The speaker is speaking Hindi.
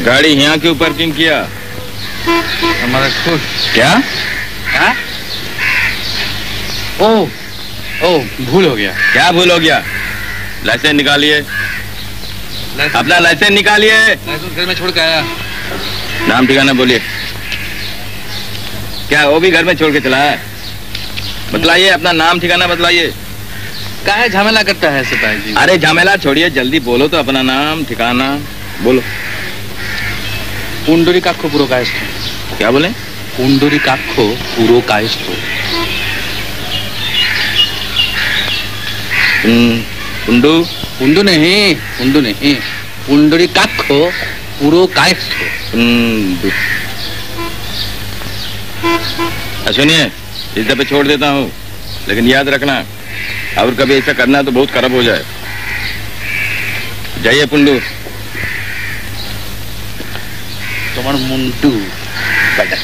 गाड़ी यहाँ क्यों पार्किंग किया? हमारा खुश। क्या? हाँ? ओ भूल हो गया। क्या भूल हो गया? लाइसेंस निकालिए। अपना लाइसेंस निकालिए। लाइसेंस घर में छोड़ के आया। नाम ठिकाना बोलिए। क्या वो भी घर में छोड़ के चला है? बतलाइए, अपना नाम ठिकाना बतलाइए। काहे झमेला करता है सिपाही जी? अरे झमेला छोड़िए, जल्दी बोलो तो अपना नाम ठिकाना बोलो। पुंडरीकाक्ष पुरोकायस्थ। क्या बोले? पुंडरीकाक्ष पुरोकायस्थ। पुंडू? पुंडू नहीं, पुंडरीकाक्ष पुरोकायस्थ। सुनिए, इस दफे छोड़ देता हूँ, लेकिन याद रखना और कभी ऐसा करना तो बहुत खराब हो जाए। जाइए पुंडू। तुम्हारा मुंडू बेटा।